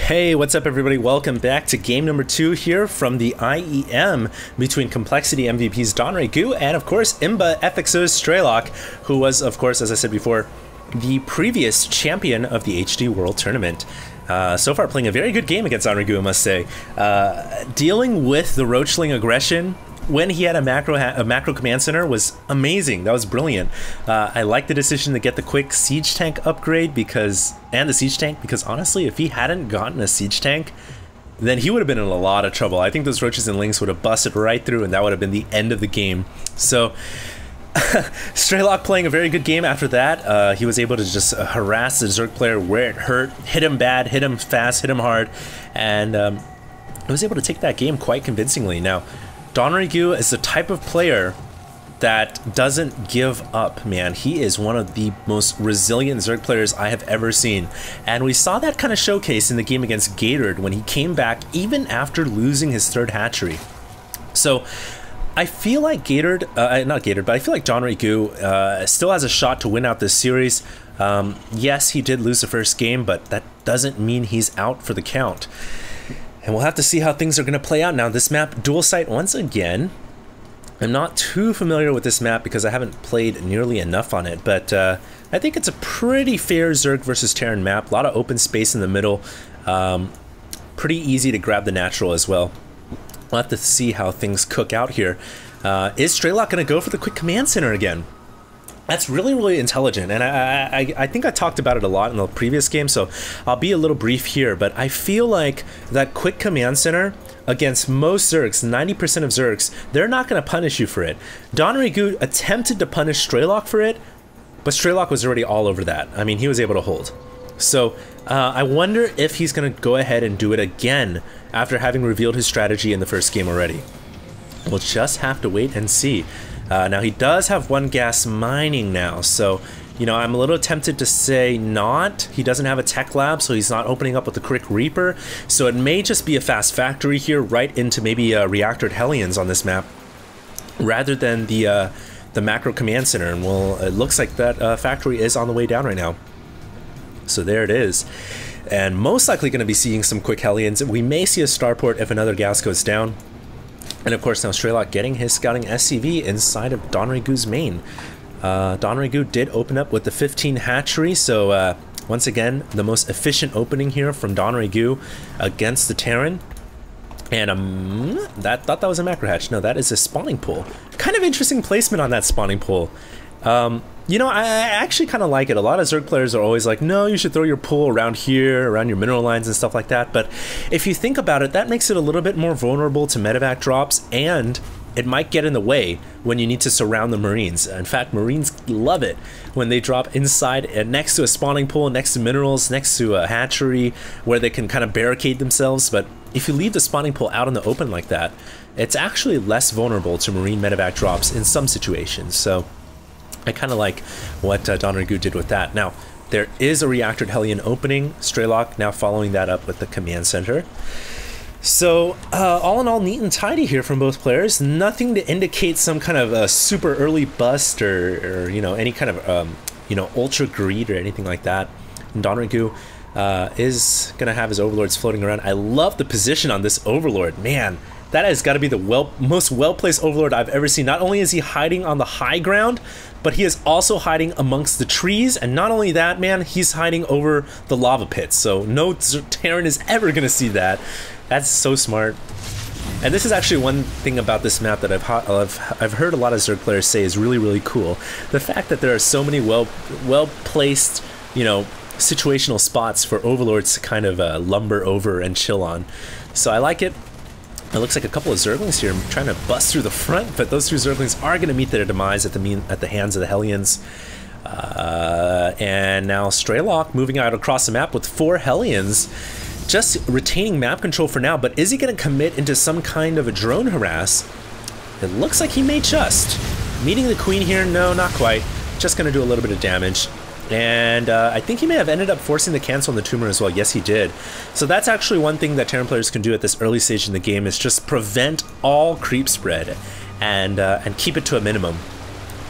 Hey, what's up everybody? Welcome back to game number 2 here from the IEM between Complexity MVP's Donray and of course Imba FXO's Straylock, who was of course, as I said before, the previous champion of the HD World Tournament. So far playing a very good game against Donray, I must say. Dealing with the Roachling aggression when he had a macro command center was amazing. That was brilliant. I like the decision to get the quick siege tank upgrade and the siege tank because honestly, if he hadn't gotten a siege tank, then he would have been in a lot of trouble. I think those roaches and lings would have busted right through, and that would have been the end of the game. So Straylock playing a very good game after that. He was able to just harass the Zerg player where it hurt, hit him bad, hit him fast, hit him hard, and he was able to take that game quite convincingly. Now, Donray is the type of player that doesn't give up, man. He is one of the most resilient Zerg players I have ever seen. And we saw that kind of showcase in the game against Gaterd when he came back even after losing his third hatchery. So I feel like I feel like Donray still has a shot to win out this series. Yes, he did lose the first game, but that doesn't mean he's out for the count. And we'll have to see how things are going to play out. Now, this map, Dual Site, once again, I'm not too familiar with this map because I haven't played nearly enough on it, but I think it's a pretty fair Zerg versus Terran map. A lot of open space in the middle. Pretty easy to grab the natural as well. We'll have to see how things cook out here. Is Straylock going to go for the quick command center again? That's really, really intelligent, and I think I talked about it a lot in the previous game, so I'll be a little brief here, but I feel like that quick command center against most Zergs, 90% of Zergs, they're not going to punish you for it. Donray attempted to punish Straylock for it, but Straylock was already all over that. I mean, he was able to hold. So I wonder if he's going to go ahead and do it again after having revealed his strategy in the first game already. We'll just have to wait and see. Now, he does have one gas mining now, so, you know, I'm a little tempted to say not. He doesn't have a tech lab, so he's not opening up with the Crick Reaper, so it may just be a fast factory here right into maybe reactored Hellions on this map, rather than the macro command center, and well, it looks like that factory is on the way down right now. So there it is, and most likely going to be seeing some quick Hellions. We may see a starport if another gas goes down. And of course now Straylock getting his scouting SCV inside of Donray main. Donray did open up with the 15 hatchery, so once again the most efficient opening here from Donray against the Terran. And thought that was a macro hatch. No, that is a spawning pool. Kind of interesting placement on that spawning pool. You know, I actually kind of like it. A lot of Zerg players are always like, no, you should throw your pool around here, around your mineral lines and stuff like that. But if you think about it, that makes it a little bit more vulnerable to medevac drops, and it might get in the way when you need to surround the Marines. In fact, Marines love it when they drop inside and next to a spawning pool, next to minerals, next to a hatchery, where they can kind of barricade themselves. But if you leave the spawning pool out in the open like that, it's actually less vulnerable to Marine medevac drops in some situations. So I kind of like what Donray did with that. Now, there is a reactored Hellion opening. Straylock now following that up with the command center. So, all in all, neat and tidy here from both players. Nothing to indicate some kind of a super early bust or you know, any kind of, you know, ultra greed or anything like that. And Donray is going to have his overlords floating around. I love the position on this overlord. Man, that has got to be the most well-placed overlord I've ever seen. Not only is he hiding on the high ground, but he is also hiding amongst the trees, and not only that, man, he's hiding over the lava pits, so no Terran is ever gonna see that. That's so smart. And this is actually one thing about this map that I've heard a lot of Zerg players say is really, really cool. The fact that there are so many well-placed, you know, situational spots for overlords to kind of lumber over and chill on. So I like it. It looks like a couple of Zerglings here trying to bust through the front, but those two Zerglings are going to meet their demise at the hands of the Hellions. And now Straylock moving out across the map with 4 Hellions, just retaining map control for now, but is he going to commit into some kind of a drone harass? It looks like he may just. Meeting the Queen here? No, not quite. Just going to do a little bit of damage. And I think he may have ended up forcing the cancel on the tumor as well. Yes, he did. So that's actually one thing that Terran players can do at this early stage in the game, is just prevent all creep spread and keep it to a minimum.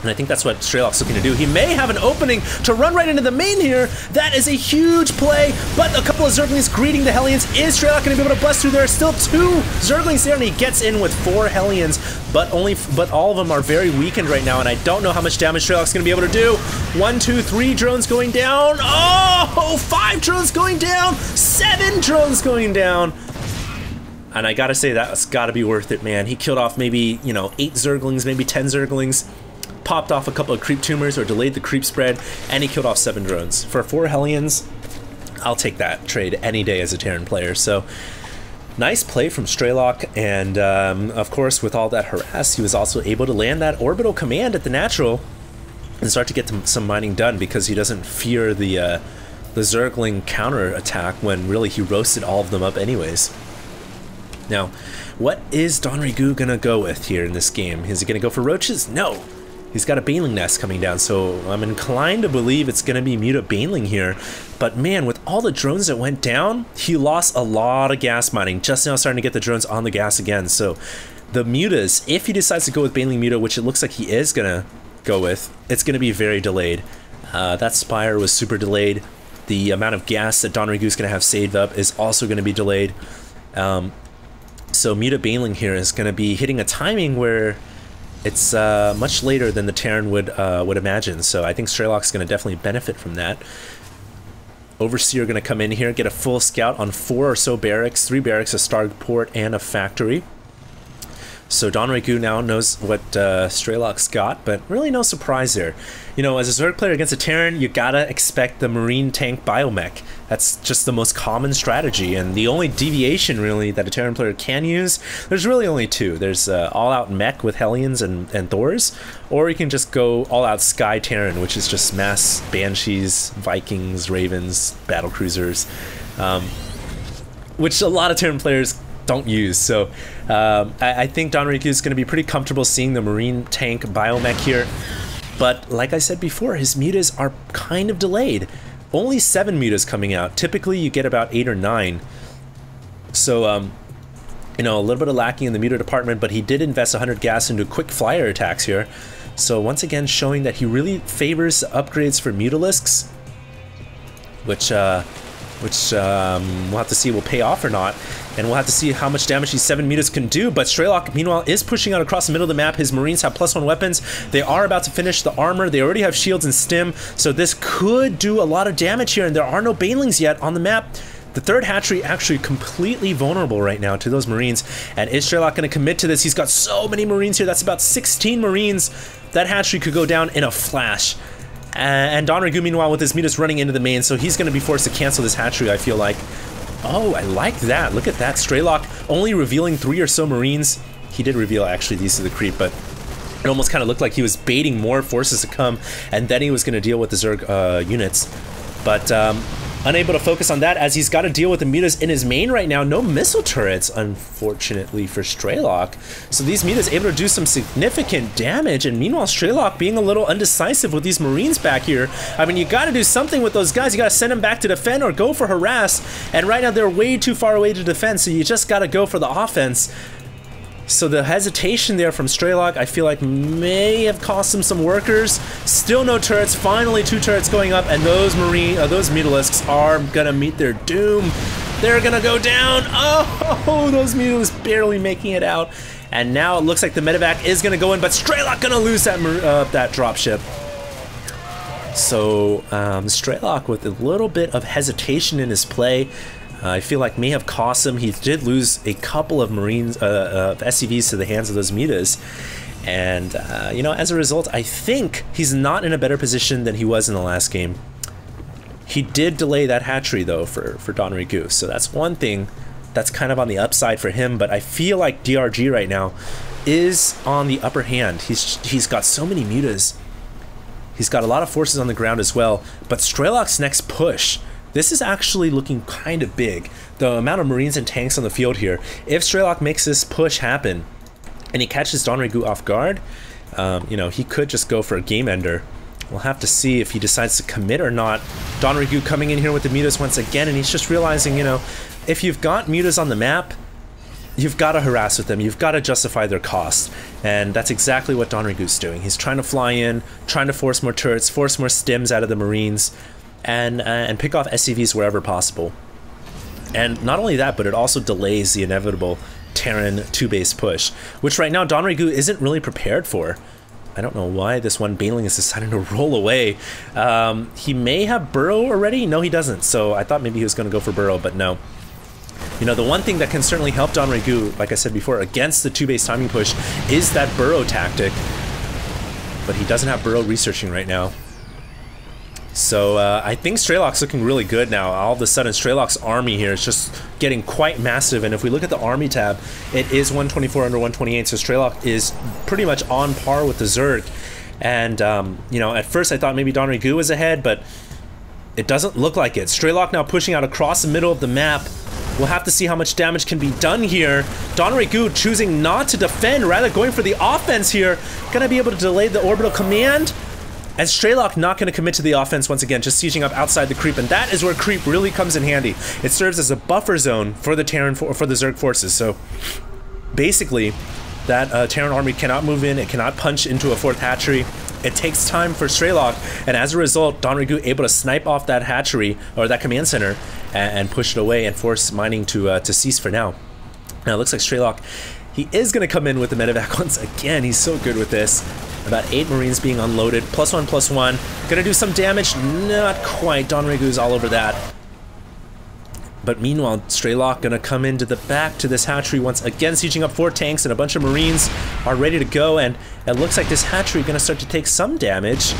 And I think that's what Strelok's looking to do. He may have an opening to run right into the main here. That is a huge play, but a couple of Zerglings greeting the Hellions. Is Strelok going to be able to bust through there? Still 2 Zerglings there, and he gets in with 4 Hellions, but all of them are very weakened right now, and I don't know how much damage Strelok's going to be able to do. 1, 2, 3 drones going down. Oh, 5 drones going down. 7 drones going down. And I gotta say, that's gotta be worth it, man. He killed off maybe, you know, 8 Zerglings, maybe 10 Zerglings. Popped off a couple of creep tumors or delayed the creep spread, and he killed off 7 drones. For 4 Hellions, I'll take that trade any day as a Terran player. So, nice play from Strelok, and of course, with all that harass, he was also able to land that orbital command at the natural and start to get some mining done because he doesn't fear the Zergling counter attack when really he roasted all of them up anyways. Now, what is Donrigu gonna go with here in this game? Is he gonna go for roaches? No! He's got a Baneling nest coming down, so I'm inclined to believe it's going to be Muta Baneling here. But man, with all the drones that went down, he lost a lot of gas mining. Just now starting to get the drones on the gas again. So the Mutas, if he decides to go with Baneling Muta, which it looks like he is going to go with, it's going to be very delayed. That Spire was super delayed. The amount of gas that Donrigu is going to have saved up is also going to be delayed. So Muta Baneling here is going to be hitting a timing where it's much later than the Terran would imagine, so I think Strelok's going to definitely benefit from that. Overseer going to come in here, get a full scout on 4 or so barracks, 3 barracks, a starport, and a factory. So Donrigu now knows what Strelok's got, but really no surprise there. You know, as a Zerg player against a Terran, you gotta expect the Marine tank biomech. That's just the most common strategy, and the only deviation really that a Terran player can use, there's really only 2. There's all-out mech with Hellions and Thors, or you can just go all-out Sky Terran, which is just mass Banshees, Vikings, Ravens, battlecruisers, which a lot of Terran players don't use. So I think Donrigu is going to be pretty comfortable seeing the Marine tank biomech here. But like I said before, his mutas are kind of delayed. Only 7 mutas coming out. Typically you get about 8 or 9. So you know, a little bit of lacking in the muta department, but he did invest 100 gas into quick flyer attacks here. So once again showing that he really favors upgrades for Mutalisks, which we'll have to see will pay off or not, and we'll have to see how much damage these 7 mutas can do. But Strelok, meanwhile, is pushing out across the middle of the map. His Marines have +1 weapons. They are about to finish the armor. They already have shields and stim, so this could do a lot of damage here, and there are no Banelings yet on the map. The 3rd hatchery actually completely vulnerable right now to those Marines. And is Strelok going to commit to this? He's got so many Marines here. That's about 16 Marines. That hatchery could go down in a flash. And Donrigu, meanwhile, with his mutas running into the main, so he's going to be forced to cancel this hatchery, I feel like. Oh, I like that. Look at that. Strelok only revealing 3 or so Marines. He did reveal, actually, these to the creep, but it almost kind of looked like he was baiting more forces to come, and then he was going to deal with the Zerg units. But unable to focus on that as he's got to deal with the mutas in his main right now. No missile turrets, unfortunately, for Strelok. So these mutas able to do some significant damage, and meanwhile Strelok being a little undecisive with these Marines back here. I mean, you got to do something with those guys. You got to send them back to defend or go for harass, and right now they're way too far away to defend, so you just got to go for the offense. So the hesitation there from Strelok, I feel like, may have cost him some workers. Still no turrets. Finally 2 turrets going up, and those Mutalisks are gonna meet their doom. They're gonna go down. Oh, those Mutalisks barely making it out. And now it looks like the medevac is gonna go in, but Strelok gonna lose that dropship. So Strelok with a little bit of hesitation in his play, I feel like may have cost him. He did lose a couple of Marines, SCVs to the hands of those mutas. And, you know, as a result, I think he's not in a better position than he was in the last game. He did delay that hatchery, though, for Donrigu. So that's one thing that's kind of on the upside for him. But I feel like DRG right now is on the upper hand. He's got so many mutas. He's got a lot of forces on the ground as well. But Strelok's next push, this is actually looking kind of big. The amount of Marines and tanks on the field here. If Strelok makes this push happen and he catches Donrigu off guard, you know, he could just go for a game ender. We'll have to see if he decides to commit or not. Donrigu coming in here with the mutas once again, and he's just realizing, you know, if you've got mutas on the map, you've got to harass with them. You've got to justify their cost. And that's exactly what Donrygu's doing. He's trying to fly in, trying to force more turrets, force more stims out of the Marines, and pick off SCVs wherever possible. And not only that, but it also delays the inevitable Terran 2-base push, which right now Donrygu isn't really prepared for. I don't know why this one Baneling is deciding to roll away. He may have Burrow already. No, he doesn't. So I thought maybe he was going to go for Burrow, but no. You know, the one thing that can certainly help Donrygu, like I said before, against the 2-base timing push is that Burrow tactic. But he doesn't have Burrow researching right now. So I think Strelok's looking really good now. All of a sudden, Strelok's army here is just getting quite massive. And if we look at the army tab, it is 124 under 128. So Strelok is pretty much on par with the Zerg. And, you know, at first I thought maybe Donrygu was ahead, but it doesn't look like it. Strelok now pushing out across the middle of the map. We'll have to see how much damage can be done here. Donrygu choosing not to defend, rather going for the offense here. Gonna be able to delay the orbital command. And Strelok not going to commit to the offense once again, just sieging up outside the creep, and that is where creep really comes in handy. It serves as a buffer zone for the Terran for the Zerg forces. So basically, that Terran army cannot move in, it cannot punch into a 4th hatchery. It takes time for Strelok, and as a result, Donrygu able to snipe off that hatchery or that command center and push it away and force mining to cease for now. Now it looks like Strelok, he is going to come in with the medevac once again. He's so good with this. About 8 Marines being unloaded. +1/+1. Gonna do some damage. Not quite. Donrygu's all over that. But meanwhile, Strelok gonna come into the back to this hatchery once again, sieging up 4 tanks, and a bunch of Marines are ready to go. And it looks like this hatchery gonna start to take some damage.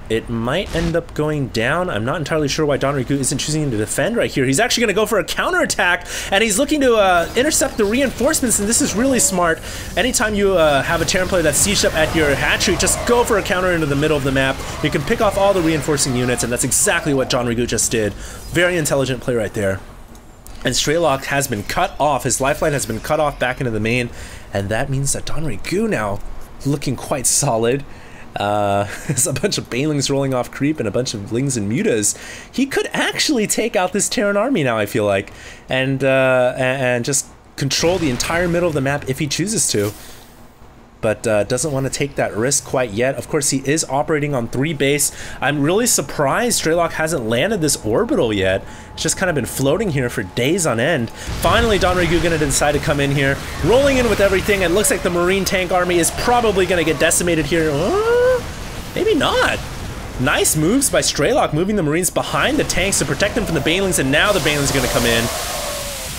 It might end up going down. I'm not entirely sure why Donrygu isn't choosing to defend right here. He's actually going to go for a counterattack, and he's looking to intercept the reinforcements, and this is really smart. Anytime you have a Terran player that's sieged up at your hatchery, just go for a counter into the middle of the map. You can pick off all the reinforcing units, and that's exactly what Donrygu just did. Very intelligent play right there. And Strelok has been cut off. His lifeline has been cut off back into the main, and that means that Donrygu now looking quite solid. There's a bunch of Banelings rolling off creep and a bunch of Lings and Mutas. He could actually take out this Terran army now, I feel like, and just control the entire middle of the map if he chooses to. But doesn't want to take that risk quite yet. Of course, he is operating on 3 base. I'm really surprised Strelok hasn't landed this orbital yet. It's just kind of been floating here for days on end. Finally, Donrygu gonna decide to come in here, rolling in with everything. It looks like the Marine tank army is probably gonna get decimated here. Maybe not. Nice moves by Strelok, moving the Marines behind the tanks to protect them from the Banelings, and now the Banelings are gonna come in.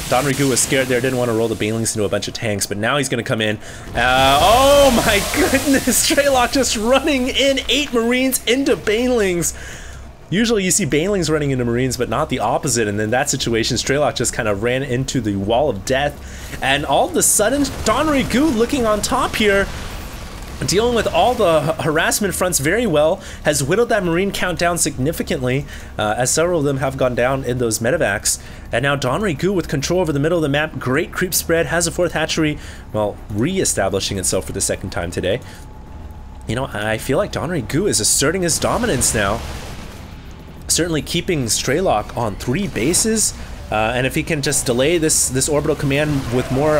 Donrygu was scared there, didn't want to roll the Banelings into a bunch of tanks, but now he's going to come in. Oh my goodness, Strelok just running in 8 Marines into Banelings. Usually you see Banelings running into Marines, but not the opposite, and in that situation, Strelok just kind of ran into the wall of death, and all of a sudden, Donrygu looking on top here, dealing with all the harassment fronts very well, has whittled that Marine count down significantly, as several of them have gone down in those medevacs. And now Donrygu with control over the middle of the map, great creep spread, has a 4th hatchery, well, re-establishing itself for the 2nd time today. You know, I feel like Donrygu is asserting his dominance now. Certainly keeping Strelok on 3 bases. And if he can just delay this orbital command with more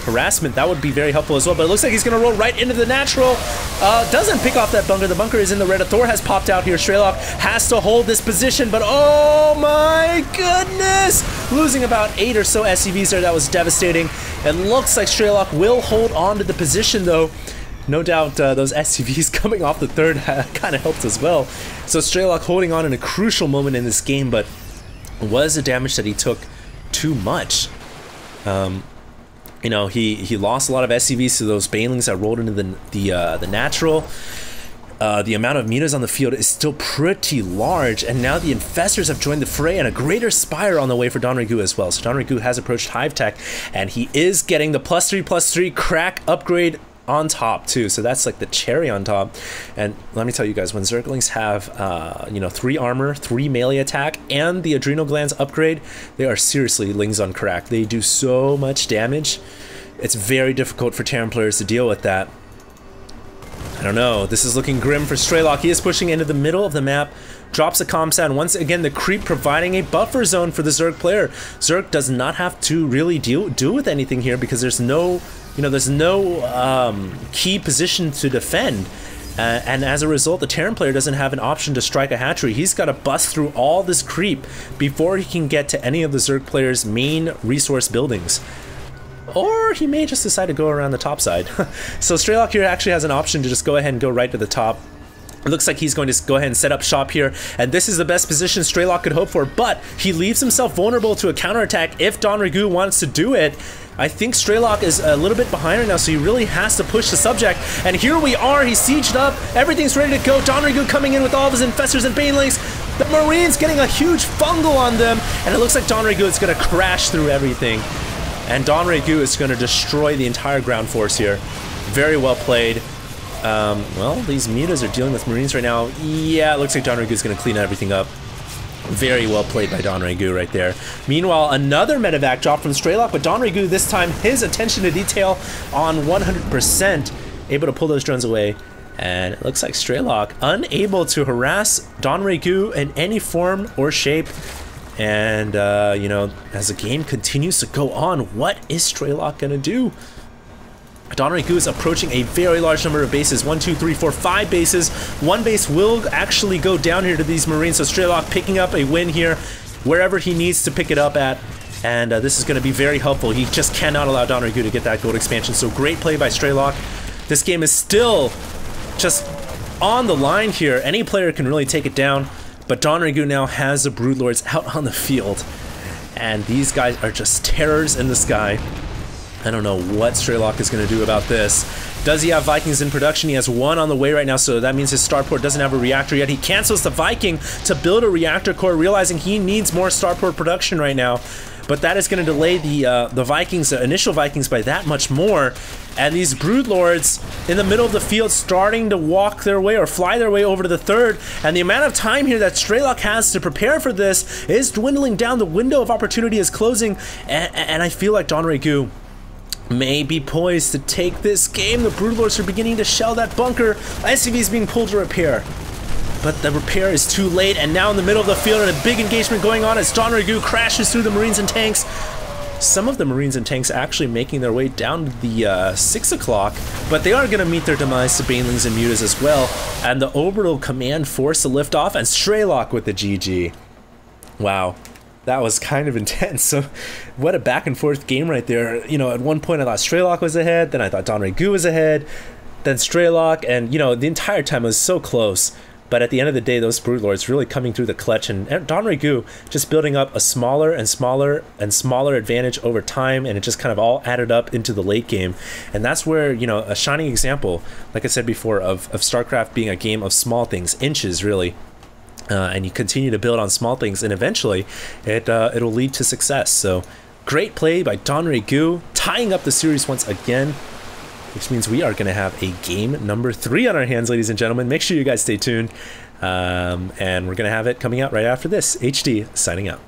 harassment, that would be very helpful as well. But it looks like he's going to roll right into the natural. Doesn't pick off that bunker. The bunker is in the red. A Thor has popped out here. Strelok has to hold this position, but oh my goodness! Losing about 8 or so SCVs there. That was devastating. It looks like Strelok will hold on to the position, though. No doubt those SCVs coming off the 3rd kind of helped as well. So Strelok holding on in a crucial moment in this game, but was the damage that he took too much? You know, he lost a lot of SCVs to those Banelings that rolled into the natural. The amount of mutas on the field is still pretty large, and now the Infestors have joined the fray, and a greater Spire on the way for Donrygu as well. So Donrygu has approached Hive Tech, and he is getting the +3/+3 crack upgrade on top too, so that's like the cherry on top. And let me tell you guys, when Zerglings have you know, 3 armor, 3 melee attack, and the Adrenal Glands upgrade, they are seriously Lings on crack. They do so much damage. It's very difficult for Terran players to deal with that. I don't know. This is looking grim for Strelok. He is pushing into the middle of the map. Drops a comm sound. Once again, the creep providing a buffer zone for the Zerg player. Zerg does not have to really deal with anything here because there's no, there's no key position to defend. And as a result, the Terran player doesn't have an option to strike a hatchery. He's got to bust through all this creep before he can get to any of the Zerg player's main resource buildings. Or he may just decide to go around the top side. So Strelok here actually has an option to just go ahead and go right to the top. It looks like he's going to go ahead and set up shop here, and this is the best position Strelok could hope for, but he leaves himself vulnerable to a counterattack if Donrigu wants to do it. I think Strelok is a little bit behind right now, so he really has to push the subject, and here we are, he's sieged up, everything's ready to go, Donrigu coming in with all of his infestors and banelings, the Marines getting a huge fungal on them, and it looks like Donrigu is going to crash through everything, and Donrigu is going to destroy the entire ground force here. Very well played. Well, these mutas are dealing with Marines right now. Yeah, it looks like Donrigu is going to clean everything up. Very well played by Donrigu right there. Meanwhile, another medevac drop from Strelok, but Donrigu this time, his attention to detail on 100%, able to pull those drones away. And it looks like Strelok unable to harass Donrigu in any form or shape. And, as the game continues to go on, what is Strelok going to do? Donrigu is approaching a very large number of bases. 1, 2, 3, 4, 5 bases. One base will actually go down here to these Marines. So Strelok picking up a win here wherever he needs to pick it up at. And this is going to be very helpful. He just cannot allow Donrigu to get that gold expansion. So great play by Strelok. This game is still just on the line here. Any player can really take it down. But Donrigu now has the Broodlords out on the field. And these guys are just terrors in the sky. I don't know what Strelok is going to do about this. Does he have Vikings in production? He has one on the way right now, so that means his starport doesn't have a reactor yet. He cancels the Viking to build a reactor core, realizing he needs more starport production right now. But that is going to delay the Vikings, the initial Vikings, by that much more. And these Broodlords in the middle of the field starting to walk their way or fly their way over to the third. And the amount of time here that Strelok has to prepare for this is dwindling down. The window of opportunity is closing. And I feel like Donrigu may be poised to take this game. The Broodlords are beginning to shell that bunker. SCV is being pulled to repair. But the repair is too late, and now in the middle of the field and a big engagement going on as Donrigu crashes through the Marines and tanks. Some of the Marines and tanks actually making their way down to the 6 o'clock, but they are going to meet their demise to Banelings and Mutas as well. And the Orbital Command forced to lift off, and Strelok with the GG. Wow. That was kind of intense. So what a back and forth game right there. At one point I thought Strelok was ahead, then I thought Donrigu was ahead, then Strelok, and the entire time it was so close. But at the end of the day, those Broodlords really coming through the clutch, and Donrigu just building up a smaller and smaller and smaller advantage over time, and it just kind of all added up into the late game. And that's where, a shining example, like I said before, of StarCraft being a game of small things, inches really. And you continue to build on small things, and eventually it'll lead to success. So great play by Donrigu, tying up the series once again, which means we are going to have a game number 3 on our hands, ladies and gentlemen. Make sure you guys stay tuned, and we're going to have it coming out right after this. HD signing out.